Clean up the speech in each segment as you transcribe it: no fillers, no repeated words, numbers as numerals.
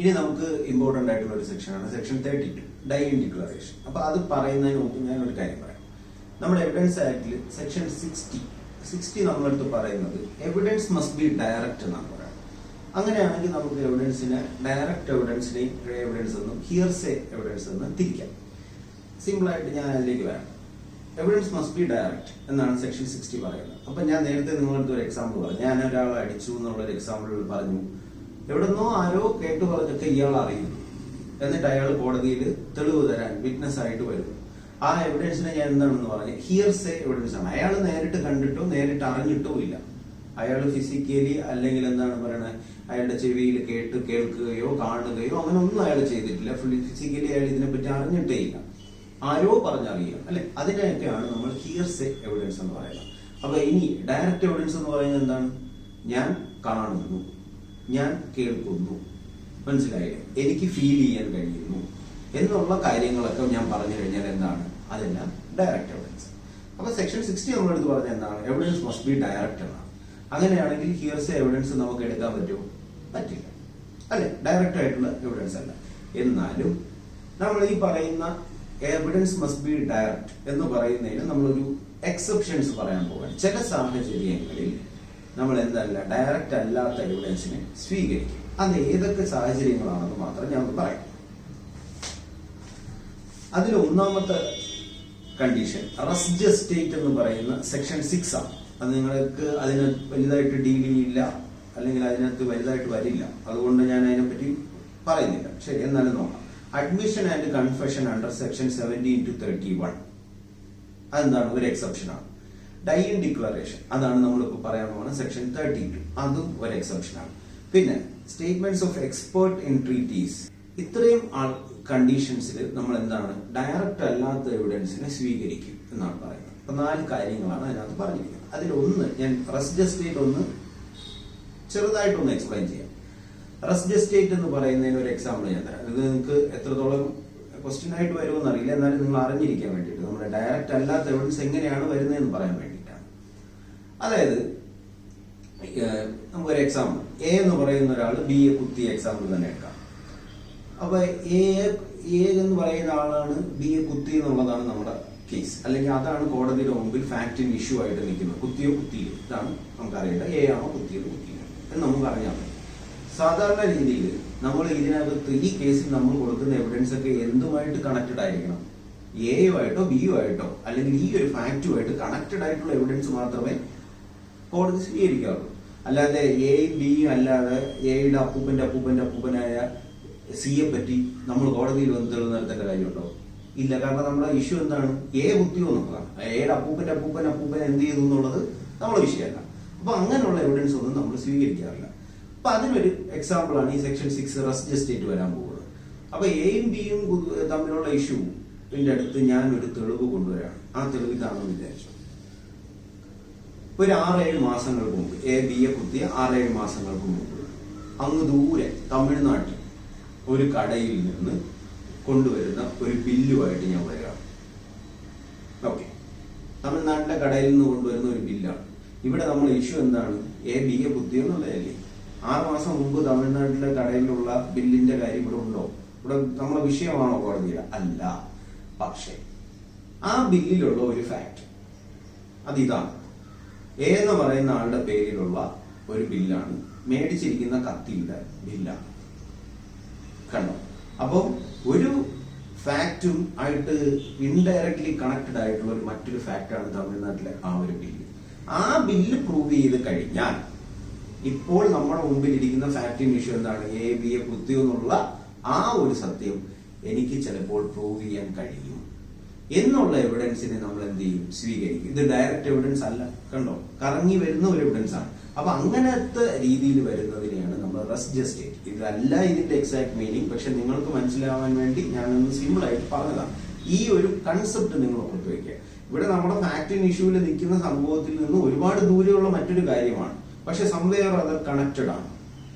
ഇനി നമുക്ക് ഇമ്പോർട്ടന്റ് ആയിട്ടുള്ള ഒരു സെക്ഷനാണ് സെക്ഷൻ 32 ഡൈ ഇൻ ഡിക്ലറേഷൻ. അപ്പൊ അത് പറയുന്നതിന് മുമ്പ് ഞാൻ ഒരു കാര്യം പറയാം. നമ്മുടെ എവിഡൻസ് ആക്ടിൽ സെക്ഷൻ 60 നമ്മളടുത്ത് പറയുന്നത് എവിഡൻസ് മസ്റ്റ് ബി ഡയറക്റ്റ് എന്നാണ് പറയുന്നത്. അങ്ങനെയാണെങ്കിൽ നമുക്ക് എവിഡൻസിനെ ഡയറക്റ്റ് എവിഡൻസിനെയും എവിഡൻസ് എന്നും ഹിയർസേ എവിഡൻസ് എന്നും തിരിക്കാം. സിമ്പിൾ ആയിട്ട് ഞാൻ അതിലേക്ക് വരാം. എവിഡൻസ് മസ്റ്റ് ബി ഡയറക്റ്റ് എന്നാണ് സെക്ഷൻ 60 പറയുന്നത്. അപ്പൊ ഞാൻ നേരത്തെ നിങ്ങളടുത്ത് ഒരു എക്സാമ്പിൾ പറഞ്ഞു. ഞാൻ ഒരാളെ അടിച്ചു എന്നുള്ള ഒരു എക്സാമ്പിൾ പറഞ്ഞു. എവിടെന്നോ ആരോ കേട്ടു പറഞ്ഞൊക്കെ ഇയാൾ അറിയുന്നു. എന്നിട്ട് അയാൾ കോടതിയിൽ തെളിവ് തരാൻ വിറ്റ്നസ് ആയിട്ട് വരുന്നു. ആ എവിഡൻസിനെ ഞാൻ എന്താണെന്ന് പറഞ്ഞാൽ ഹിയർസേ എവിഡൻസ് ആണ്. അയാൾ നേരിട്ട് കണ്ടിട്ടോ നേരിട്ട് അറിഞ്ഞിട്ടോ ഇല്ല. അയാൾ ഫിസിക്കലി അല്ലെങ്കിൽ എന്താണ് പറയണത്, അയാളുടെ ചെവിയിൽ കേൾക്കുകയോ കാണുകയോ അങ്ങനെ ഒന്നും അയാൾ ചെയ്തിട്ടില്ല. ഫിസിക്കലി അയാൾ ഇതിനെപ്പറ്റി അറിഞ്ഞിട്ടേ ഇല്ല. ആരോ പറഞ്ഞറിയുക അല്ലെ, അതിനെയൊക്കെയാണ് നമ്മൾ ഹിയർസേ എവിഡൻസ് എന്ന് പറയുന്നത്. അപ്പൊ ഇനി ഡയറക്റ്റ് എവിഡൻസ് എന്ന് പറയുന്നത് എന്താണ്? ഞാൻ കാണുന്നു, ഞാൻ കേൾക്കുന്നു, മനസ്സിലായില്ലേ, എനിക്ക് ഫീൽ ചെയ്യാൻ കഴിയുന്നു എന്നുള്ള കാര്യങ്ങളൊക്കെ ഞാൻ പറഞ്ഞു കഴിഞ്ഞാൽ എന്താണ്? അതെല്ലാം ഡയറക്റ്റ് എവിഡൻസ്. അപ്പൊ സെക്ഷൻ 60 നമ്മളെടുത്ത് പറഞ്ഞ എന്താണ്? എവിഡൻസ് മസ്റ്റ് ബി ഡയറക്റ്റ് എന്നാണ്. അങ്ങനെയാണെങ്കിൽ ഹിയർസേ എവിഡൻസ് നമുക്ക് എടുക്കാൻ പറ്റുമോ? പറ്റില്ല അല്ലെ, ഡയറക്റ്റ് ആയിട്ടുള്ള എവിഡൻസ് അല്ല. എന്നാലും നമ്മൾ ഈ പറയുന്ന എവിഡൻസ് മസ്റ്റ് ബി ഡയറക്റ്റ് എന്ന് പറയുന്നതിന് നമ്മളൊരു എക്സെപ്ഷൻസ് പറയാൻ പോവാണ്. ചില സാഹചര്യങ്ങളിൽ നമ്മൾ എന്തല്ല ഡയറക്റ്റ് അല്ലാത്ത എവിഡൻസിനെ സ്വീകരിക്കും. അത് ഏതൊക്കെ സാഹചര്യങ്ങളാണെന്ന് മാത്രം ഞങ്ങൾക്ക് പറയാം. അതിൽ ഒന്നാമത്തെ കണ്ടീഷൻ റസ് ജസ്റ്റേറ്റ് എന്ന് പറയുന്ന സെക്ഷൻ 6 ആണ്. അത് നിങ്ങൾക്ക് അതിന് വലുതായിട്ട് ഡീൽ ചെയ്യില്ല, അല്ലെങ്കിൽ അതിനകത്ത് വലുതായിട്ട് വരില്ല, അതുകൊണ്ട് ഞാൻ അതിനെപ്പറ്റി പറയുന്നില്ല. ശരി, എന്നാലും നോക്കാം. Admission and confession under section 17-31 അതെന്താണ്? ഒരു എക്സെപ്ഷനാണ്. ഡൈ ഇൻ ഡിക്ലറേഷൻ അതാണ് നമ്മളിപ്പോ പറയാൻ പോകുന്ന സെക്ഷൻ 32, അതും ഒരു എക്സെപ്ഷനാണ്. പിന്നെ statements of expert in treaties, ഇത്രയും കണ്ടീഷൻസിൽ നമ്മൾ എന്താണ് ഡയറക്റ്റ് അല്ലാത്ത എവിഡൻസിനെ സ്വീകരിക്കും എന്നാണ് പറയുന്നത്. അപ്പൊ 4 കാര്യങ്ങളാണ് അതിനകത്ത് പറഞ്ഞിരിക്കുന്നത്. അതിലൊന്ന് ഞാൻ റസ് ജസ്റ്റേറ്റ് ഒന്ന് ചെറുതായിട്ടൊന്ന് എക്സ്പ്ലെയിൻ ചെയ്യാം. റസ് ജസ്റ്റേറ്റ് എന്ന് പറയുന്നതിന് ഒരു എക്സാമ്പിൾ ഞാൻ തരാം. ഇത് നിങ്ങൾക്ക് എത്രത്തോളം ക്വസ്റ്റ്യൻ ആയിട്ട് വരുമെന്ന് അറിയില്ല, എന്നാലും നിങ്ങൾ അറിഞ്ഞിരിക്കാൻ വേണ്ടിയിട്ട് നമ്മുടെ ഡയറക്റ്റ് അല്ലാത്ത എവിഡൻസ് എങ്ങനെയാണ് വരുന്നതെന്ന് പറയാൻ വേണ്ടിയിട്ടാണ്. അതായത് നമുക്കൊരു എക്സാമ്പിൾ എ എന്ന് പറയുന്ന ഒരാൾ ബി എ കുത്തിയ എക്സാമ്പിൾ തന്നെ എടുക്കാം. അപ്പൊ എ എന്ന് പറയുന്ന ആളാണ് ബി എ കുത്തി എന്നുള്ളതാണ് നമ്മുടെ കേസ്, അല്ലെങ്കിൽ അതാണ് കോടതിയുടെ മുമ്പിൽ ഫാക്ടിന് ഇഷ്യൂ ആയിട്ട് നിൽക്കുന്നത്. കുത്തിയോ കുത്തിയോ ഇതാണ് നമുക്കറിയേണ്ടത്. എ ആണോ കുത്തിയത് കുത്തിയോ എന്ന് നമുക്ക് അറിഞ്ഞാൽ മതി. സാധാരണ രീതിയിൽ നമ്മൾ ഇതിനകത്ത് ഈ കേസിൽ നമ്മൾ കൊടുക്കുന്ന എവിഡൻസ് ഒക്കെ എന്തുമായിട്ട് കണക്റ്റഡ് ആയിരിക്കണം? എയുമായിട്ടോ ബിയോ ആയിട്ടോ അല്ലെങ്കിൽ ഈ ഒരു ഫാക്റ്റുമായിട്ട് കണക്റ്റഡ് ആയിട്ടുള്ള എവിഡൻസ് മാത്രമേ കോടതി സ്വീകരിക്കാറുള്ളൂ. അല്ലാതെ എയും ബിയും അല്ലാതെ എയുടെ അപ്പൂപ്പനായ സിയെ പറ്റി നമ്മൾ കോടതിയിൽ വന്ന് തെളിവ് നടത്തേണ്ട കാര്യമുണ്ടോ? ഇല്ല. കാരണം നമ്മുടെ ഇഷ്യൂ എന്താണ്? എ കുത്തിയോ എന്നുള്ളതാണ്. എയുടെ അപ്പൂപ്പൻ എന്ത് ചെയ്തു എന്നുള്ളത് നമ്മുടെ വിഷയമല്ല. അപ്പൊ അങ്ങനെയുള്ള എവിഡൻസ് ഒന്നും നമ്മൾ സ്വീകരിക്കാറില്ല. അപ്പൊ അതിനൊരു എക്സാമ്പിൾ ആണ് ഈ സെക്ഷൻ 6 റസ് ജസ്റ്റേറ്റ് വരാൻ പോകുന്നത്. അപ്പൊ എയും ബിയും തമ്മിലുള്ള ഇഷ്യൂവിന്റെ അടുത്ത് ഞാൻ ഒരു തെളിവ് കൊണ്ടുവരാണ്. ആ തെളിവ് ഇതാണെന്ന് വിചാരിച്ചു. ഒരു 6-7 മാസങ്ങൾക്ക് മുമ്പ് എ ബിയെ കുത്തിയ 6-7 മാസങ്ങൾക്ക് മുമ്പ് അങ്ങ് ദൂരെ തമിഴ്നാട്ടിൽ ഒരു കടയിൽ നിന്ന് കൊണ്ടുവരുന്ന ഒരു ബില്ലുമായിട്ട് ഞാൻ വരികയാണ്. ഓക്കെ, തമിഴ്നാട്ടിലെ കടയിൽ നിന്ന് കൊണ്ടുവരുന്ന ഒരു ബില്ലാണ്. ഇവിടെ നമ്മൾ ഇഷ്യൂ എന്താണ്? എ ബിയെ കുത്തിയെന്നുള്ളതല്ലേ. 6 മാസം മുമ്പ് തമിഴ്നാട്ടിലെ കടയിലുള്ള ബില്ലിന്റെ കാര്യം ഇവിടെ ഉണ്ടോ? ഇവിടെ നമ്മളെ വിഷയമാണോ കോടതിയുടെ? അല്ല. പക്ഷേ ആ ബില്ലിലുള്ള ഒരു ഫാക്ട് അതിതാണ്. എ എന്ന് പറയുന്ന ആളുടെ പേരിലുള്ള ഒരു ബില്ലാണ്, മേടിച്ചിരിക്കുന്ന കത്തിയുടെ ബില്ലാണ്. കണ്ടോ? അപ്പം ഒരു ഫാക്റ്റും ആയിട്ട് ഇൻഡയറക്ട്ലി കണക്റ്റഡ് ആയിട്ടുള്ള ഒരു മറ്റൊരു ഫാക്റ്റാണ് തമിഴ്നാട്ടിലെ ആ ഒരു ബില്ല്. ആ ബില്ല് പ്രൂവ് ചെയ്ത് കഴിഞ്ഞാൽ ഇപ്പോൾ നമ്മുടെ മുമ്പിൽ ഇരിക്കുന്ന ഫാക്ടിംഗ് ഇഷ്യൂ എന്താണ്? എ ബിയെ കുത്തിയോ എന്നുള്ള ആ ഒരു സത്യം എനിക്ക് ചിലപ്പോൾ പ്രൂവ് ചെയ്യാൻ കഴിയും എന്നുള്ള എവിഡൻസിനെ നമ്മൾ എന്ത് ചെയ്യും? സ്വീകരിക്കും. ഇത് ഡയറക്റ്റ് എവിഡൻസ് അല്ല. കണ്ടോ? കറങ്ങി വരുന്ന ഒരു എവിഡൻസ് ആണ്. അപ്പൊ അങ്ങനത്തെ രീതിയിൽ വരുന്നതിനെയാണ് നമ്മൾ റസ് ജസ്റ്റേറ്റ്. ഇതല്ല ഇതിന്റെ എക്സാക്ട് മീനിങ്, പക്ഷെ നിങ്ങൾക്ക് മനസ്സിലാവാൻ വേണ്ടി ഞാനൊന്ന് സിമ്പിൾ ആയിട്ട് പറഞ്ഞതാണ്. ഈ ഒരു കൺസെപ്റ്റ് നിങ്ങൾ ഓർത്ത് വയ്ക്കുക. ഇവിടെ നമ്മുടെ ഫാക്ടിംഗ് ഇഷ്യൂവിൽ നിൽക്കുന്ന സംഭവത്തിൽ നിന്ന് ഒരുപാട് ദൂരെയുള്ള മറ്റൊരു കാര്യമാണ്, പക്ഷെ സംവെയർ അതർ കണക്റ്റഡ് ആണ്.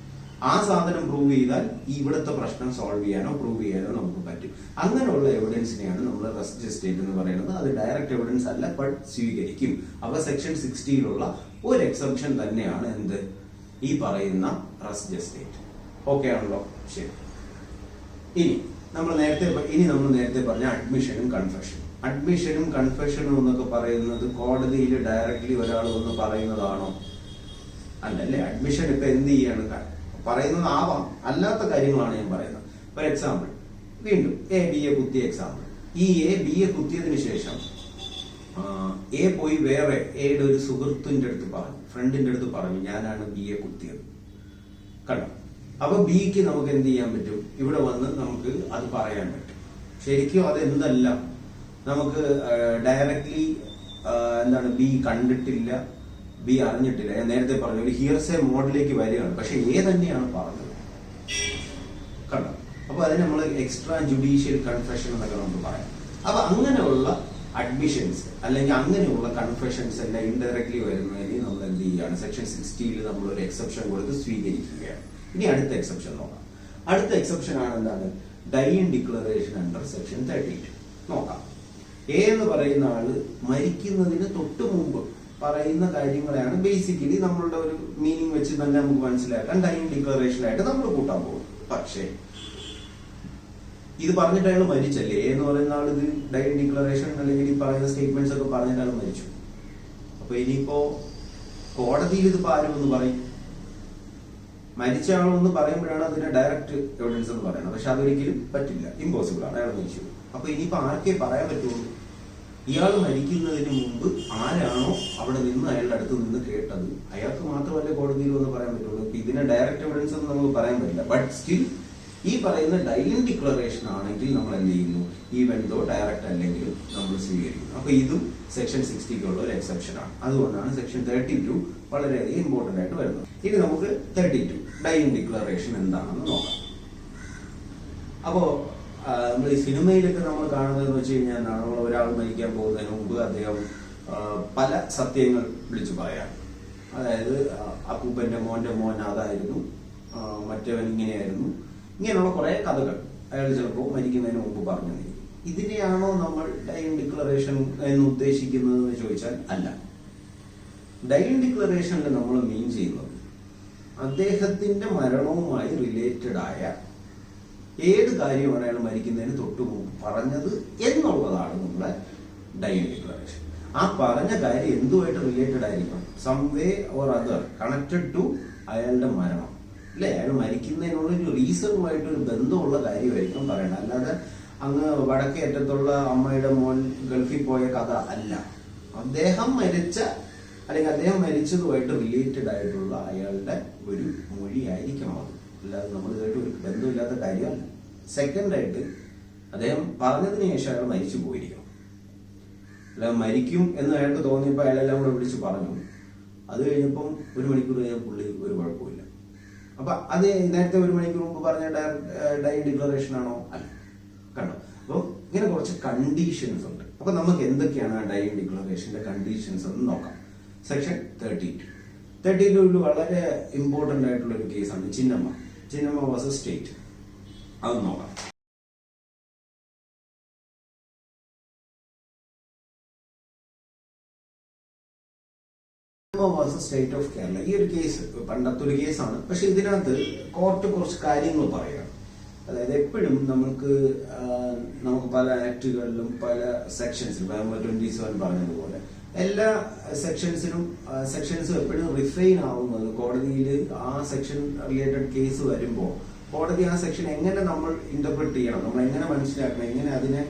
ആ സാധനം പ്രൂവ് ചെയ്താൽ ഇവിടുത്തെ പ്രശ്നം സോൾവ് ചെയ്യാനോ പ്രൂവ് ചെയ്യാനോ നമുക്ക് പറ്റും. അങ്ങനെയുള്ള എവിഡൻസിനെയാണ് നമ്മൾ റസ് ജസ്റ്റേറ്റ് എന്ന് പറയുന്നത്. അത് ഡയറക്റ്റ് എവിഡൻസ് അല്ല, ബട്ട് സ്വീകരിക്കും. അപ്പൊ സെക്ഷൻ 60 ഒരു എക്സെപ്ഷൻ തന്നെയാണ് എന്ത്? ഈ പറയുന്ന റസ് ജസ്റ്റേറ്റ്. ഓക്കെ ആണല്ലോ? ശരി. ഇനി നമ്മൾ നേരത്തെ പറഞ്ഞ അഡ്മിഷനും കൺഫെഷനും എന്നൊക്കെ പറയുന്നത് കോടതിയിൽ ഡയറക്ട്ലി ഒരാൾ വന്ന് പറയുന്നതാണോ? അല്ലല്ലേ. അഡ്മിഷൻ ഇപ്പൊ എന്ത് ചെയ്യാണ്? പറയുന്നതാവാം, അല്ലാത്ത കാര്യങ്ങളാണ് ഞാൻ പറയുന്നത്. ഫോർ എക്സാമ്പിൾ, വീണ്ടും BA കുത്തിയ എക്സാമ്പിൾ. ഈ BA കുത്തിയതിനു ശേഷം എ പോയി വേറെ എയുടെ ഒരു സുഹൃത്തിന്റെ അടുത്ത് പറഞ്ഞു, ഫ്രണ്ടിന്റെ അടുത്ത് പറഞ്ഞു, ഞാനാണ് BA കുത്തിയത്, കണ്ടോ? അപ്പൊ ബിക്ക് നമുക്ക് എന്ത് ചെയ്യാൻ പറ്റും? ഇവിടെ വന്ന് നമുക്ക് അത് പറയാൻ പറ്റും. ശരിക്കും അത് എന്തല്ല, നമുക്ക് ഡയറക്ട്ലി എന്താണ്, ബി കണ്ടിട്ടില്ല, ബി അറിഞ്ഞിട്ടില്ല. ഞാൻ നേരത്തെ പറഞ്ഞു ഒരു ഹിയർസേ മോഡിലേക്ക് വരികയാണ്, പക്ഷെ തന്നെയാണ് പറഞ്ഞത്, കണ്ടോ? അപ്പൊ അതിന് നമ്മൾ എക്സ്ട്രാ ജുഡീഷ്യൽ കൺഫെഷൻ എന്നൊക്കെ നമുക്ക് പറയാം. അപ്പൊ അങ്ങനെയുള്ള അഡ്മിഷൻസ് അല്ലെങ്കിൽ അങ്ങനെയുള്ള കൺഫെഷൻസ് എല്ലാം ഇൻഡയറക്ട്ലി വരുന്നതിന് നമ്മൾ എന്ത് ചെയ്യുകയാണ്? സെക്ഷൻ 60 നമ്മൾ ഒരു എക്സെപ്ഷൻ കൊടുത്ത് സ്വീകരിക്കുകയാണ്. ഇനി അടുത്ത എക്സെപ്ഷൻ നോക്കാം. അടുത്ത എക്സെപ്ഷൻ ആണ് എന്താണ്? Dye in declaration under section 32 നോക്കാം. എന്ന് പറയുന്ന ആള് മരിക്കുന്നതിന് തൊട്ട് മുമ്പ് പറയുന്ന കാര്യങ്ങളെയാണ് ബേസിക്കലി നമ്മളുടെ ഒരു മീനിങ് വെച്ച് തന്നെ നമുക്ക് മനസ്സിലാക്കാൻ ഡൈ ഇൻ ഡിക്ലറേഷനായിട്ട് നമ്മൾ കൂട്ടാൻ പോകും. പക്ഷേ ഇത് പറഞ്ഞിട്ട് അയാൾ മരിച്ചല്ലേ? എന്ന് പറയുന്ന ആൾ ഇത് ഡൈ ഇൻ ഡിക്ലറേഷൻ അല്ലെങ്കിൽ ഈ പറയുന്ന സ്റ്റേറ്റ്മെന്റ്സ് ഒക്കെ പറഞ്ഞിട്ട് അയാൾ മരിച്ചു. അപ്പൊ ഇനിയിപ്പോ കോടതിയിൽ ഇതിപ്പോ ആരും ഒന്ന് പറയും, മരിച്ച ആളൊന്ന് പറയുമ്പോഴാണ് അതിന്റെ ഡയറക്റ്റ് എവിഡൻസ് എന്ന് പറയുന്നത്. പക്ഷെ അതൊരിക്കലും പറ്റില്ല, ഇമ്പോസിബിൾ ആണ്, അയാൾ മരിച്ചു. അപ്പൊ ഇനിയിപ്പോ ആർക്കേ പറയാൻ പറ്റുള്ളൂ? ഇയാൾ മരിക്കുന്നതിന് മുമ്പ് ആരാണോ അവിടെ നിന്ന് അയാളുടെ അടുത്ത് നിന്ന് കേട്ടത് അയാൾക്ക് മാത്രമല്ലേ കോടതിയിൽ ഒന്ന് പറയാൻ പറ്റുള്ളൂ. ഇപ്പൊ ഇതിനെ ഡയറക്റ്റ് എവിഡൻസ് ഒന്നും നമുക്ക് പറയാൻ പറ്റില്ല. ബട്ട് സ്റ്റിൽ ഈ പറയുന്ന ഡൈ ഇൻ ഡിക്ലറേഷൻ ആണെങ്കിൽ നമ്മൾ എന്ത് ചെയ്യുന്നു? ഈവൻ ദോ ഡയറക്റ്റ് അല്ലെങ്കിലും നമ്മൾ സ്വീകരിക്കുന്നു. അപ്പൊ ഇതും സെക്ഷൻ 60 ഒരു എക്സെപ്ഷൻ ആണ്. അതുകൊണ്ടാണ് സെക്ഷൻ 32 വളരെയധികം ഇമ്പോർട്ടന്റ് ആയിട്ട് വരുന്നത്. ഇനി നമുക്ക് 32 ഡൈ ഇൻ ഡിക്ലറേഷൻ എന്താണെന്ന് നോക്കാം. അപ്പോ നമ്മൾ ഈ സിനിമയിലൊക്കെ നമ്മൾ കാണുന്നതെന്ന് വെച്ച് കഴിഞ്ഞാൽ നമ്മൾ ഒരാൾ മരിക്കാൻ പോകുന്നതിന് മുമ്പ് അദ്ദേഹം പല സത്യങ്ങൾ വിളിച്ചു പറയാം. അതായത് അപ്പൂപ്പന്റെ മോന്റെ മോൻ അതായിരുന്നു, മറ്റവൻ ഇങ്ങനെയായിരുന്നു, ഇങ്ങനെയുള്ള കുറെ കഥകൾ അയാൾ ചിലപ്പോൾ മരിക്കുന്നതിന് മുമ്പ് പറഞ്ഞു. ഇതിനെയാണോ നമ്മൾ ഡൈ ഇൻ ഡിക്ലറേഷൻ എന്ന് ഉദ്ദേശിക്കുന്നത് എന്ന് ചോദിച്ചാൽ അല്ല. ഡൈ ഇൻ ഡിക്ലറേഷനിൽ നമ്മൾ മീൻ ചെയ്യുന്നത് അദ്ദേഹത്തിന്റെ മരണവുമായി റിലേറ്റഡ് ആയ ഏത് കാര്യമാണ് അയാൾ മരിക്കുന്നതിന് തൊട്ടു മുമ്പ് പറഞ്ഞത് എന്നുള്ളതാണ് നമ്മുടെ ഡൈ ഇൻ ഡിക്ലറേഷൻ. ആ പറഞ്ഞ കാര്യം എന്തുമായിട്ട് റിലേറ്റഡ് ആയിരിക്കണം? Some way or other connected to അയാളുടെ മരണം, അല്ലെ? അയാൾ മരിക്കുന്നതിനുള്ള ഒരു റീസണുമായിട്ടൊരു ബന്ധമുള്ള കാര്യമായിരിക്കും പറയണം. അല്ലാതെ അങ്ങ് വടക്കേ അറ്റത്തുള്ള അമ്മയുടെ മോൻ ഗൾഫിൽ പോയ കഥ അല്ല. അദ്ദേഹം മരിച്ച അല്ലെങ്കിൽ അദ്ദേഹം മരിച്ചതുമായിട്ട് റിലേറ്റഡ് ആയിട്ടുള്ള അയാളുടെ ഒരു മൊഴി ആയിരിക്കണം അത്. അല്ലാതെ നമ്മൾ ഇതായിട്ട് ഒരു ബന്ധമില്ലാത്ത കാര്യമല്ല. സെക്കൻഡായിട്ട് അദ്ദേഹം പറഞ്ഞതിന് ശേഷം അയാൾ മരിച്ചു പോയിരിക്കണം. അല്ലാതെ മരിക്കും എന്ന് അയാൾക്ക് തോന്നിയപ്പോൾ അയാളെല്ലാം കൂടെ വിളിച്ച് പറഞ്ഞു. അത് കഴിഞ്ഞപ്പം 1 മണിക്കൂർ കഴിഞ്ഞാൽ പുള്ളി ഒരു കുഴപ്പമില്ല. അപ്പൊ അത് നേരത്തെ 1 മണിക്കൂർ മുമ്പ് പറഞ്ഞ ഡൈ ഡിക്ലറേഷൻ ആണോ? അല്ല, കണ്ടോ? അപ്പം ഇങ്ങനെ കുറച്ച് കണ്ടീഷൻസ് ഉണ്ട്. അപ്പൊ നമുക്ക് എന്തൊക്കെയാണ് ഡൈ ഡിക്ലറേഷന്റെ കണ്ടീഷൻസ് എന്ന് നോക്കാം. സെക്ഷൻ 32 വളരെ ഇമ്പോർട്ടന്റ് ആയിട്ടുള്ള ഒരു കേസാണ് ചിന്നമ്മ വേഴ്സസ് സ്റ്റേറ്റ്. അത് നോക്കാം. State of Kerala. ഈ ഒരു കേസ് പണ്ടത്തെ ഒരു കേസാണ്. പക്ഷെ ഇതിനകത്ത് കോർട്ട് കുറച്ച് കാര്യങ്ങൾ പറയുകയാണ്. അതായത് എപ്പോഴും നമുക്ക് പല ആക്ടുകളിലും പല സെക്ഷൻസിലും 27 പറഞ്ഞതുപോലെ എല്ലാ സെക്ഷൻസും എപ്പോഴും റിഫൈൻ ആവുന്നത് കോടതിയിൽ ആ സെക്ഷൻ റിലേറ്റഡ് കേസ് വരുമ്പോൾ കോടതി ആ സെക്ഷൻ എങ്ങനെ നമ്മൾ ഇന്റർപ്രറ്റ് ചെയ്യണം, നമ്മൾ എങ്ങനെ മനസ്സിലാക്കണം, എങ്ങനെ അതിനെ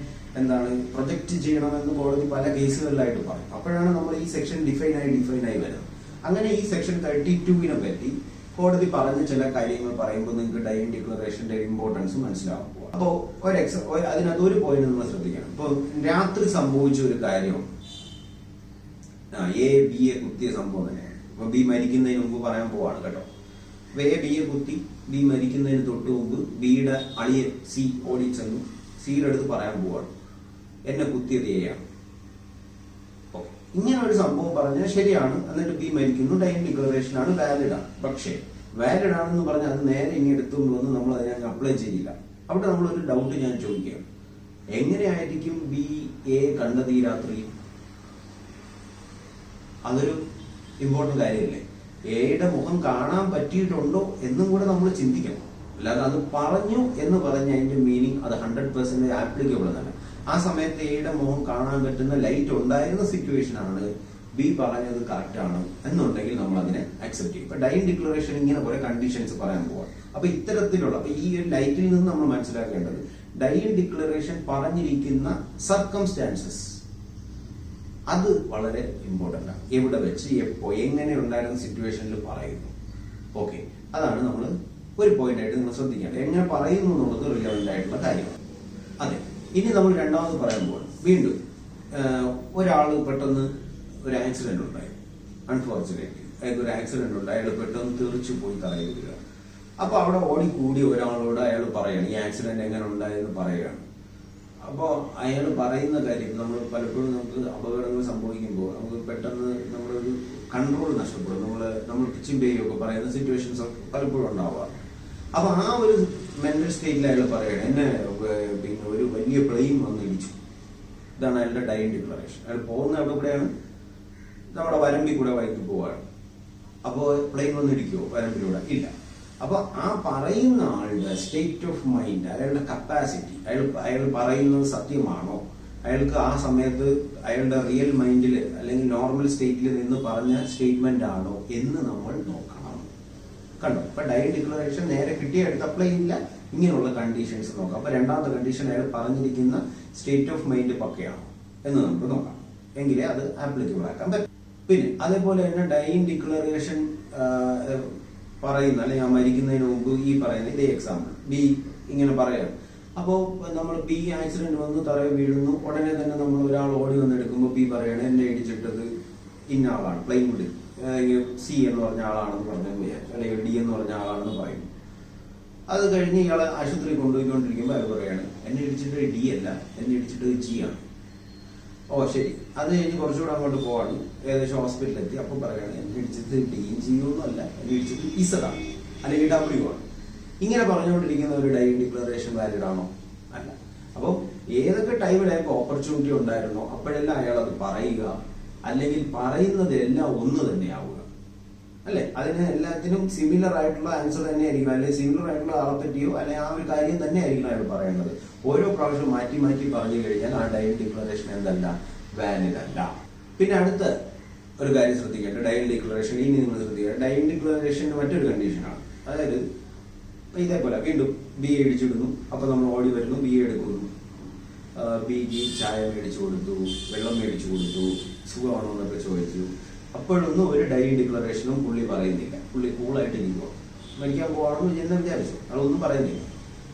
പ്രൊജക്ട് ചെയ്യണമെന്ന് കോടതി പല കേസുകളിലായിട്ട് പറയും. അപ്പോഴാണ് നമ്മൾ ഈ സെക്ഷൻ ഡിഫൈൻ ആയി വരുന്നത്. അങ്ങനെ ഈ സെക്ഷൻ 32 പറ്റി കോടതി പറഞ്ഞ ചില കാര്യങ്ങൾ പറയുമ്പോൾ നിങ്ങൾക്ക് ഡൈ ഇൻ ഡിക്ലറേഷന്റെ ഇമ്പോർട്ടൻസ് മനസ്സിലാവും. അപ്പോൾ അതിനകത്ത് ഒരു പോയിന്റ് നമ്മൾ ശ്രദ്ധിക്കണം. ഇപ്പോൾ രാത്രി സംഭവിച്ച ഒരു കാര്യം BA കുത്തിയ സംഭവം തന്നെയാണ്. അപ്പൊ B മരിക്കുന്നതിന് മുമ്പ് പറയാൻ പോവാണ് കേട്ടോ. അപ്പൊ BA കുത്തി, B മരിക്കുന്നതിന് തൊട്ട് മുമ്പ് Bയുടെ അളിയൻ C ഓടിച്ചെന്നു Cയുടെ അടുത്ത് പറയാൻ പോവാണ്, എന്നെ കുത്തിയത് A ആണ്. ഇങ്ങനെ ഒരു സംഭവം പറഞ്ഞാൽ ശരിയാണ്. എന്നിട്ട് B മരിക്കുന്നു, ഡൈ ഇൻ ഡിക്ലറേഷൻ ആണ്, വാലിഡ് ആണ്. പക്ഷേ വാലിഡ് ആണെന്ന് പറഞ്ഞാൽ അത് നേരെ ഇനി എടുത്തുകൊണ്ട് വന്ന് നമ്മൾ അതിനെ അപ്ലൈ ചെയ്യില്ല. അവിടെ നമ്മളൊരു ഡൗട്ട് ഞാൻ ചോദിക്കുകയാണ്, എങ്ങനെയായിരിക്കും BA കണ്ടത് ഈ രാത്രി? അതൊരു ഇമ്പോർട്ടന്റ് കാര്യമല്ലേ? എയുടെ മുഖം കാണാൻ പറ്റിയിട്ടുണ്ടോ എന്നും കൂടെ നമ്മൾ ചിന്തിക്കണം. അല്ലാതെ അത് പറഞ്ഞു എന്ന് പറഞ്ഞ അതിന്റെ മീനിങ് അത് 100% ആപ്ലിക്കബിൾ എന്നല്ല. ആ സമയത്ത് എയുടെ മുഖം കാണാൻ പറ്റുന്ന ലൈറ്റ് ഉണ്ടായിരുന്ന സിറ്റുവേഷൻ ആണ് ബി പറഞ്ഞത് കറക്റ്റ് ആണ് എന്നുണ്ടെങ്കിൽ നമ്മൾ അതിനെ അക്സെപ്റ്റ് ചെയ്യും. ഇപ്പൊ ഡൈൻ ഡിക്ലറേഷൻ ഇങ്ങനെ കുറെ കണ്ടീഷൻസ് പറയാൻ പോവാം. അപ്പൊ ഇത്തരത്തിലുള്ള ഈ ഒരു ലൈറ്റിൽ നിന്ന് നമ്മൾ മനസ്സിലാക്കേണ്ടത് ഡൈൻ ഡിക്ലറേഷൻ പറഞ്ഞിരിക്കുന്ന സർക്കംസ്റ്റാൻസസ് അത് വളരെ ഇമ്പോർട്ടന്റ് ആണ്. എവിടെ വെച്ച് എപ്പോ എങ്ങനെ ഉണ്ടായിരുന്ന സിറ്റുവേഷനിൽ പറയുന്നു. ഓക്കെ, അതാണ് നമ്മൾ ഒരു പോയിന്റ് ആയിട്ട് നിങ്ങൾ ശ്രദ്ധിക്കേണ്ടത്. എങ്ങനെ പറയുന്നു എന്നുള്ളത് റിലവന്റ് ആയിട്ടുള്ള കാര്യമാണ്. അതെ, ഇനി നമ്മൾ രണ്ടാമത് പറയാൻ പോകണം. വീണ്ടും ഒരാൾ പെട്ടെന്ന് ഒരു ആക്സിഡന്റ് ഉണ്ടായി. അൺഫോർച്ചുനേറ്റ്ലി അയാൾക്ക് ഒരു ആക്സിഡന്റ് ഉണ്ടായി. അയാൾ പെട്ടെന്ന് തെറിച്ചു പോയി തറയിൽ വീഴുക. അപ്പൊ അവിടെ ഓടിക്കൂടി ഒരാളോട് അയാൾ പറയാണ് ഈ ആക്സിഡന്റ് എങ്ങനെ ഉണ്ടായെന്ന് പറയുകയാണ്. അപ്പോൾ അയാൾ പറയുന്ന കാര്യം നമ്മൾ പലപ്പോഴും നമുക്ക് അപകടങ്ങൾ സംഭവിക്കുമ്പോൾ നമുക്ക് പെട്ടെന്ന് നമ്മുടെ ഒരു കൺട്രോൾ നഷ്ടപ്പെടും. നമ്മൾ പിച്ചും പേയും ഒക്കെ പറയുന്ന സിറ്റുവേഷൻസ് ഒക്കെ പലപ്പോഴും ഉണ്ടാവാറ്. അപ്പൊ ആ ഒരു മെന്റൽ സ്റ്റേറ്റിൽ അയാൾ പറയണം എന്നെ പിന്നെ ഒരു വലിയ പ്ലെയിൻ വന്ന് ഇടിച്ചു. ഇതാണ് അയാളുടെ ഡൈൻ ഡിക്ലറേഷൻ. അയാൾ പോകുന്ന എവിടെ കൂടെയാണ്? നമ്മുടെ വരമ്പിൽ കൂടെ വൈകി പോവാണ്. അപ്പോൾ പ്ലെയിൻ വന്ന് ഇടിക്കുമോ വരമ്പിലൂടെ? ഇല്ല. അപ്പൊ ആ പറയുന്ന ആളുടെ സ്റ്റേറ്റ് ഓഫ് മൈൻഡ്, അയാളുടെ കപ്പാസിറ്റി, അയാൾ പറയുന്നത് സത്യമാണോ, അയാൾക്ക് ആ സമയത്ത് അയാളുടെ റിയൽ മൈൻഡിൽ അല്ലെങ്കിൽ നോർമൽ സ്റ്റേറ്റിൽ നിന്ന് പറഞ്ഞ സ്റ്റേറ്റ്മെന്റ് ആണോ എന്ന് നമ്മൾ നോക്കണം. കണ്ടോ? ഇപ്പൊ ഡൈൻ ഡിക്ലറേഷൻ നേരെ കിട്ടിയ എടുത്ത് അപ്ലൈ ഇല്ല, ഇങ്ങനെയുള്ള കണ്ടീഷൻസ് നോക്കാം. അപ്പൊ രണ്ടാമത്തെ കണ്ടീഷൻ അയാൾ പറഞ്ഞിരിക്കുന്ന സ്റ്റേറ്റ് ഓഫ് മൈൻഡ് പക്കയാണോ എന്ന് നമുക്ക് നോക്കാം. എങ്കിലേ അത് ആപ്ലിക്കബിൾ ആക്കാൻ പറ്റും. പിന്നെ അതേപോലെ തന്നെ ഡൈൻ ഡിക്ലറേഷൻ പറയുന്ന അല്ലെങ്കിൽ ഞാൻ മരിക്കുന്നതിന് മുമ്പ് ഈ പറയുന്ന ഇതേ എക്സാമ്പിൾ ബി ഇങ്ങനെ പറയാം. അപ്പോൾ നമ്മൾ ബി ആക്സിഡന്റ് വന്ന് തറയിൽ വീഴുന്നു. ഉടനെ തന്നെ നമ്മൾ ഒരാൾ ഓടി വന്ന് എടുക്കുമ്പോൾ ബി പറയണ എന്നെ ഇടിച്ചിട്ടത് ഇന്ന ആളാണ്, പ്ലെയിൻ വിട് സി എന്ന് പറഞ്ഞ ആളാണെന്ന് പറഞ്ഞാൽ വിചാരിച്ചു, അല്ലെങ്കിൽ ഡി എന്ന് പറഞ്ഞ ആളാണെന്ന് പറയും. അത് കഴിഞ്ഞ് ഇയാളെ ആശുപത്രിയിൽ കൊണ്ടുപോയിക്കൊണ്ടിരിക്കുമ്പോൾ അയാൾ പറയാണ് എന്നെ ഇടിച്ചിട്ട് ഡി അല്ല, എന്നെ ഇടിച്ചിട്ട് ജി ആണ്. ഓ ശരി. അത് കഴിഞ്ഞ് കുറച്ചുകൂടെ അങ്ങോട്ട് പോവാണ്, ഏകദേശം ഹോസ്പിറ്റലിൽ എത്തി. അപ്പൊ പറയാണ് എന്നെ ഇടിച്ചത് ഡിയും ജിയും ഒന്നും അല്ല, എന്നെ ഇടിച്ചത് ഇസഡാണ് അല്ലെങ്കിൽ ഡബ്ല്യു ആണ്. ഇങ്ങനെ പറഞ്ഞുകൊണ്ടിരിക്കുന്ന ഒരു ഡൈൻ ഡിക്ലറേഷൻ വാലിഡ് ആണോ? അല്ല. അപ്പോൾ ഏതൊക്കെ ടൈമിൽ അയാൾക്ക് ഓപ്പർച്യൂണിറ്റി ഉണ്ടായിരുന്നോ അപ്പോഴെല്ലാം അയാൾ അത് പറയുക, അല്ലെങ്കിൽ പറയുന്നതെല്ലാം ഒന്ന് തന്നെയാവുക, അല്ലെ? അതിന് എല്ലാത്തിനും സിമിലർ ആയിട്ടുള്ള ആൻസർ തന്നെ ആയിരിക്കും, അല്ലെങ്കിൽ സിമിലർ ആയിട്ടുള്ള ആളെ പറ്റിയോ അല്ലെങ്കിൽ ആ ഒരു കാര്യം തന്നെ ആയിരിക്കും അയാൾ പറയേണ്ടത്. ഓരോ പ്രാവശ്യം മാറ്റി മാറ്റി പറഞ്ഞു കഴിഞ്ഞാൽ ആ ഡൈൻ ഡിക്ലറേഷൻ എന്തല്ല, വാലിഡ് അല്ല. പിന്നെ അടുത്ത ഒരു കാര്യം ശ്രദ്ധിക്കേണ്ട ഡൈൻ ഡിക്ലറേഷൻ, ഇനി നിങ്ങൾ ശ്രദ്ധിക്കുക, ഡൈൻ ഡിക്ലറേഷന്റെ മറ്റൊരു കണ്ടീഷനാണ്. അതായത് ഇതേപോലെ വീണ്ടും ബി എ ഇടിച്ചിടുന്നു. അപ്പൊ നമ്മൾ ഓടി വരുന്നു, ബി എ എടുക്കുന്നു, ബിക്ക് ചായ മേടിച്ചു കൊടുത്തു, വെള്ളം മേടിച്ചു കൊടുത്തു, സുഖമാണോ എന്നൊക്കെ ചോദിച്ചു. അപ്പോഴൊന്നും ഒരു ഡൈൻ ഡിക്ലറേഷനും പുള്ളി പറയുന്നില്ല. പുള്ളി കൂളായിട്ട് ഇരിക്കുമോ, മരിക്കാൻ പോവാണെന്ന് എന്ന് വിചാരിച്ചു, അതൊന്നും പറയുന്നില്ല.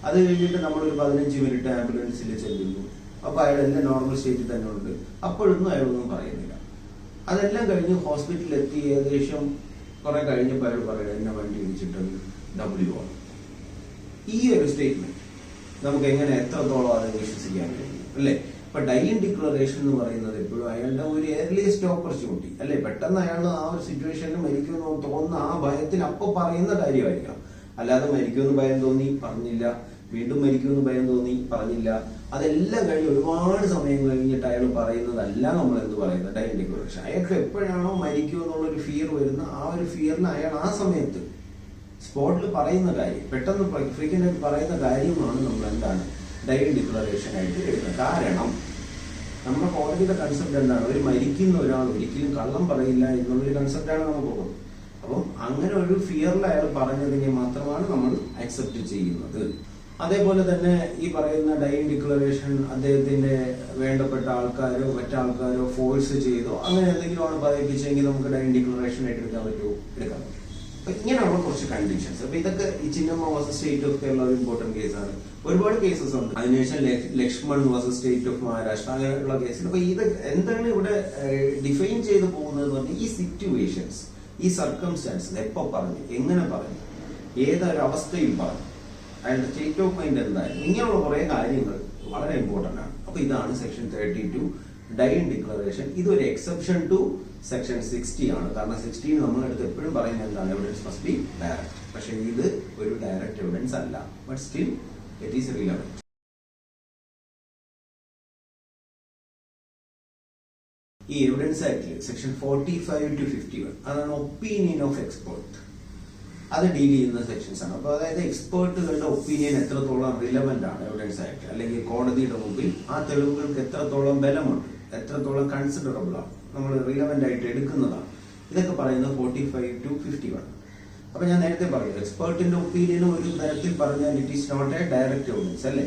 അത് കഴിഞ്ഞിട്ട് നമ്മളൊരു 15 മിനിറ്റ് ആംബുലൻസിൽ ചെല്ലുന്നു. അപ്പൊ അയാളെല്ലാം നോർമൽ സ്റ്റേറ്റിൽ തന്നെ ഉണ്ട്. അപ്പോഴൊന്നും അയാളൊന്നും പറയുന്നില്ല. അതെല്ലാം കഴിഞ്ഞ് ഹോസ്പിറ്റലിൽ എത്തി ഏകദേശം കുറെ കഴിഞ്ഞപ്പോൾ അയാൾ പറയുന്നത് എന്നെ വണ്ടി ഇടിച്ചിട്ടത് ഡബ്ല്യു ആണ്. ഈ ഒരു സ്റ്റേറ്റ്മെന്റ് നമുക്ക് എങ്ങനെ എത്രത്തോളം അത് വിശ്വസിക്കാൻ കഴിയും, അല്ലെ? ഇപ്പൊ ഡൈൻ ഡിക്ലറേഷൻ എന്ന് പറയുന്നത് എപ്പോഴും അയാളുടെ ഒരു ഏർലിയസ്റ്റ് ഓപ്പർച്യൂണിറ്റി, അല്ലെ? പെട്ടെന്ന് അയാൾ ആ ഒരു സിറ്റുവേഷനിൽ മരിക്കുമെന്ന് തോന്നുന്ന ആ ഭയത്തിൽ അപ്പൊ പറയുന്ന കാര്യമായിരിക്കണം. അല്ലാതെ മരിക്കുമെന്ന് ഭയം തോന്നി പറഞ്ഞില്ല, വീണ്ടും മരിക്കുമെന്ന് ഭയം തോന്നി പറഞ്ഞില്ല, അതെല്ലാം കഴിഞ്ഞ് ഒരുപാട് സമയം കഴിഞ്ഞിട്ട് അയാൾ പറയുന്നതല്ല നമ്മൾ എന്ത് പറയുന്നത് ഡൈൻ ഡിക്ലറേഷൻ. അയാൾക്ക് എപ്പോഴാണോ മരിക്കുമെന്നുള്ളൊരു ഫിയർ വരുന്ന ആ ഒരു ഫിയറിന് അയാൾ ആ സമയത്ത് സ്പോട്ടിൽ പറയുന്ന കാര്യം, പെട്ടെന്ന് ഫ്രീക്വന്റ് ആയിട്ട് പറയുന്ന കാര്യമാണ് നമ്മൾ എന്താണ് ഡൈൻ ഡിക്ലറേഷൻ ആയിട്ട് എടുക്കുന്നത്. കാരണം നമ്മുടെ കോടതിയുടെ കൺസെപ്റ്റ് എന്താണ്, ഒരു മരിക്കുന്ന ഒരാൾ ഒരിക്കലും കള്ളം പറയില്ല എന്നുള്ളൊരു കൺസെപ്റ്റാണ് നമുക്ക്. അപ്പം അങ്ങനെ ഒരു ഫിയറിൽ അയാൾ പറഞ്ഞതിനെ മാത്രമാണ് നമ്മൾ അക്സെപ്റ്റ് ചെയ്യുന്നത്. അതേപോലെ തന്നെ ഈ പറയുന്ന ഡൈൻ ഡിക്ലറേഷൻ അദ്ദേഹത്തിന്റെ വേണ്ടപ്പെട്ട ആൾക്കാരോ മറ്റാൾക്കാരോ ഫോഴ്സ് ചെയ്തോ അങ്ങനെ എന്തെങ്കിലും ആണ് പറയിപ്പിച്ചെങ്കിൽ നമുക്ക് ഡൈൻ ഡിക്ലറേഷൻ ആയിട്ട് എടുക്കാൻ പറ്റുമോ? എടുക്കാൻ പറ്റും. അപ്പൊ ഇങ്ങനെയുള്ള കുറച്ച് കണ്ടീഷൻസ്. അപ്പൊ ഇതൊക്കെ ഈ Chinnamma versus state of Kerala ഒരു ഇമ്പോർട്ടന്റ് കേസാണ്. ഒരുപാട് കേസസ് ഉണ്ട്. അതിനുശേഷം Laxman versus state of Maharashtra അങ്ങനെയുള്ള കേസിൽ. അപ്പൊ ഇത് എന്താണ് ഇവിടെ ഡിഫൈൻ ചെയ്ത് പോകുന്നത് എന്ന് പറഞ്ഞാൽ ഈ സിറ്റുവേഷൻസ്, ഈ സർക്കംസ്റ്റാൻസസ് എപ്പോ പറഞ്ഞു, എങ്ങനെ പറഞ്ഞു, ഏതൊരവസ്ഥയിൽ പറഞ്ഞു, അയാളുടെ സ്റ്റേറ്റ് ഓഫ് മൈൻഡ് എന്തായാലും, ഇങ്ങനെയുള്ള കുറെ കാര്യങ്ങൾ വളരെ ഇമ്പോർട്ടന്റ് ആണ്. അപ്പൊ ഇതാണ് സെക്ഷൻ 32 ഡൈൻ ഡിക്ലറേഷൻ. ഇതൊരു എക്സെപ്ഷൻ ടു സെക്ഷൻ 60 ആണ്. കാരണം 60 നമ്മളെടുത്ത് എപ്പോഴും പറയുന്നത് എന്താണ്, എവിഡൻസ് മസ്റ്റ് ബി ഡയറക്റ്റ്. പക്ഷെ ഇത് ഒരു ഡയറക്റ്റ് എവിഡൻസ് അല്ല, but still it is relevant. ഈ എവിഡൻസ് ആക്ടിൽ സെക്ഷൻ 45 to 51 അതാണ് ഒപ്പീനിയൻ ഓഫ് എക്സ്പേർട്ട്. അത് ഡീൽ ചെയ്യുന്ന സെക്ഷൻസ് ആണ്. അപ്പോൾ അതായത് എക്സ്പേർട്ടുകളുടെ ഒപ്പീനിയൻ എത്രത്തോളം റിലവന്റ് ആണ് എവിഡൻസ് ആക്ട് അല്ലെങ്കിൽ കോടതിയുടെ മുമ്പിൽ ആ തെളിവുകൾക്ക് എത്രത്തോളം ബലമുണ്ട്, എത്രത്തോളം കൺസിഡറബിൾ ആണ്, നമ്മൾ റിലവന്റ് ആയിട്ട് എടുക്കുന്നതാണ്. ഇതൊക്കെ പറയുന്നത് 45 to 51. അപ്പൊ ഞാൻ നേരത്തെ പറഞ്ഞു എക്സ്പേർട്ടിന്റെ ഒപ്പീനിയൻ ഒരു തരത്തിൽ പറഞ്ഞാൽ it is not a direct evidence അല്ലേ.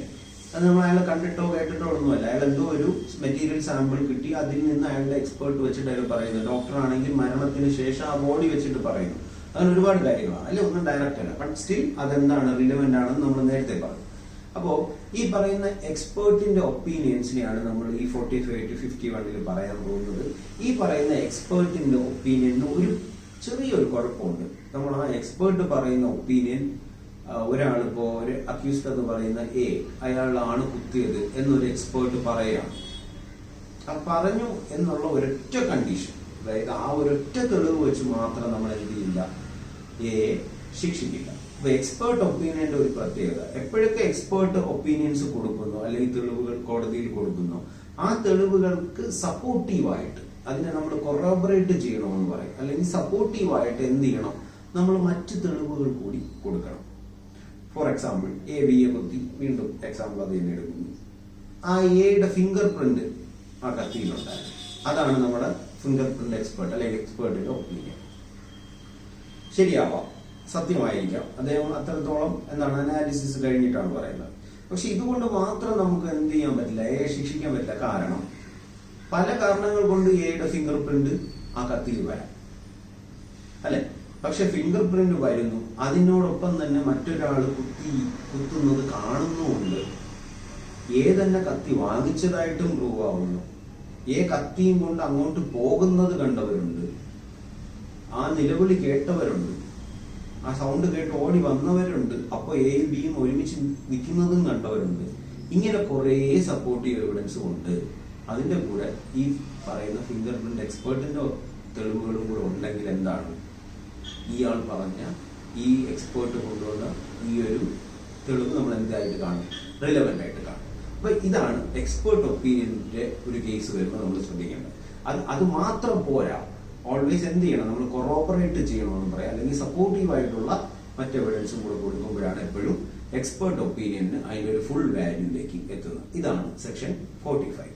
അത് നമ്മൾ അയാളെ കണ്ടിട്ടോ കേട്ടിട്ടോ ഒന്നുമല്ല. അയാൾ എന്തോ ഒരു മെറ്റീരിയൽ സാമ്പിൾ കിട്ടി, അതിൽ നിന്ന് അയാളുടെ എക്സ്പേർട്ട് വെച്ചിട്ട് അയാൾ പറയുന്നത്. ഡോക്ടർ ആണെങ്കിൽ മരണത്തിന് ശേഷം ആ ബോഡി വെച്ചിട്ട് പറയുന്നു. അങ്ങനെ ഒരുപാട് കാര്യങ്ങളാണ് അല്ലെ, ഒന്നും ഡയറക്റ്റ് അല്ല. ബട്ട് സ്റ്റിൽ അതെന്താണ് റിലവന്റ് ആണെന്ന് നമ്മൾ നേരത്തെ പറഞ്ഞു. അപ്പോ ഈ പറയുന്ന എക്സ്പേർട്ടിന്റെ ഒപ്പീനിയൻസിനെയാണ് നമ്മൾ ഈ 45 to 51 പറയാൻ പോകുന്നത്. ഈ പറയുന്ന എക്സ്പേർട്ടിന്റെ ഒപ്പീനിയന് ഒരു ചെറിയൊരു കുഴപ്പമുണ്ട്. നമ്മൾ ആ എക്സ്പേർട്ട് പറയുന്ന ഒപ്പീനിയൻ, ഒരാളിപ്പോ ഒരു അക്യൂസ്ഡ് എന്ന് പറയുന്ന അയാളാണ് കുത്തിയത് എന്നൊരു എക്സ്പേർട്ട് പറയുകയാണ്. ആ പറഞ്ഞു എന്നുള്ള ഒരൊറ്റ കണ്ടീഷൻ, അതായത് ആ ഒരൊറ്റ തെളിവ് വെച്ച് മാത്രം നമ്മൾ എന്ത് ചെയ്യില്ല, ശിക്ഷിക്കില്ല. അപ്പൊ എക്സ്പേർട്ട് ഒപ്പീനിയന്റെ ഒരു പ്രത്യേകത, എപ്പോഴൊക്കെ എക്സ്പേർട്ട് ഒപ്പീനിയൻസ് കൊടുക്കുന്നു അല്ലെങ്കിൽ തെളിവുകൾ കോടതിയിൽ കൊടുക്കുന്നു, ആ തെളിവുകൾക്ക് സപ്പോർട്ടീവായിട്ട് അതിനെ നമ്മൾ കൊറോബറേറ്റ് ചെയ്യണമെന്ന് പറയും. അല്ലെങ്കിൽ സപ്പോർട്ടീവായിട്ട് എന്ത് ചെയ്യണം, നമ്മൾ മറ്റ് തെളിവുകൾ കൂടി കൊടുക്കണം. ഫോർ എക്സാമ്പിൾ ബി എ കുത്തി, വീണ്ടും എക്സാമ്പിൾ അത് തന്നെ എടുക്കുന്നു. ആ എയുടെ ഫിംഗർ പ്രിന്റ് ആ കത്തിയിലുണ്ടായിരുന്നു. അതാണ് നമ്മുടെ ഫിംഗർ പ്രിന്റ് എക്സ്പേർട്ട് അല്ലെങ്കിൽ എക്സ്പേർട്ടിന്റെ ഒപ്പീനിയൻ. ശരിയാവാം, സത്യമായിരിക്കാം, അദ്ദേഹം അത്രത്തോളം എന്താണ് അനാലിസിസ് കഴിഞ്ഞിട്ടാണ് പറയുന്നത്. പക്ഷെ ഇതുകൊണ്ട് മാത്രം നമുക്ക് എന്ത് ചെയ്യാൻ പറ്റില്ല, ശിക്ഷിക്കാൻ പറ്റില്ല. കാരണം പല കാരണങ്ങൾ കൊണ്ട് എയുടെ ഫിംഗർ പ്രിന്റ് ആ കത്തിയിൽ വരാം അല്ലെ. പക്ഷെ ഫിംഗർ പ്രിന്റ് വരുന്നു, അതിനോടൊപ്പം തന്നെ മറ്റൊരാൾ കുത്തുന്നത് കാണുന്നുമുണ്ട്. തന്നെ കത്തി വാങ്ങിച്ചതായിട്ടും പ്രൂവ് ആവുന്നു. കത്തിയും കൊണ്ട് അങ്ങോട്ട് പോകുന്നത് കണ്ടവരുണ്ട്, ആ നിലവിളി കേട്ടവരുണ്ട്, ആ സൗണ്ട് കേട്ട് ഓടി വന്നവരുണ്ട്, അപ്പൊ എയും ബിയും ഒരുമിച്ച് നിൽക്കുന്നതും കണ്ടവരുണ്ട്. ഇങ്ങനെ കുറെ സപ്പോർട്ടീവ് എവിഡൻസ് ഉണ്ട്. അതിന്റെ കൂടെ ഈ പറയുന്ന ഫിംഗർ പ്രിന്റ് എക്സ്പേർട്ടിന്റെ തെളിവുകളും കൂടെ ഉണ്ടെങ്കിൽ എന്താണ്, ഇയാൾ പറഞ്ഞ ഈ എക്സ്പേർട്ട് കൊണ്ടുവന്ന ഈ ഒരു തെളിവ് നമ്മൾ എന്തായിട്ട് കാണും, റിലവന്റ് ആയിട്ട് കാണും. അപ്പൊ ഇതാണ് എക്സ്പേർട്ട് ഒപ്പീനിയന്റെ ഒരു കേസ് വരുമ്പോൾ നമ്മൾ ശ്രദ്ധിക്കേണ്ടത്. അത് മാത്രം പോരാ, ഓൾവേസ് എന്ത് ചെയ്യണം, നമ്മൾ കൊറോബറേറ്റ് ചെയ്യണമെന്ന് പറയാം, അല്ലെങ്കിൽ സപ്പോർട്ടീവ് ആയിട്ടുള്ള മറ്റ് എവിഡൻസും കൂടെ കൊടുക്കുമ്പോഴാണ് എപ്പോഴും എക്സ്പേർട്ട് ഒപ്പീനിയന് അതിന്റെ ഒരു ഫുൾ വാല്യൂയിലേക്ക് എത്തുന്നത്. ഇതാണ് സെക്ഷൻ 45.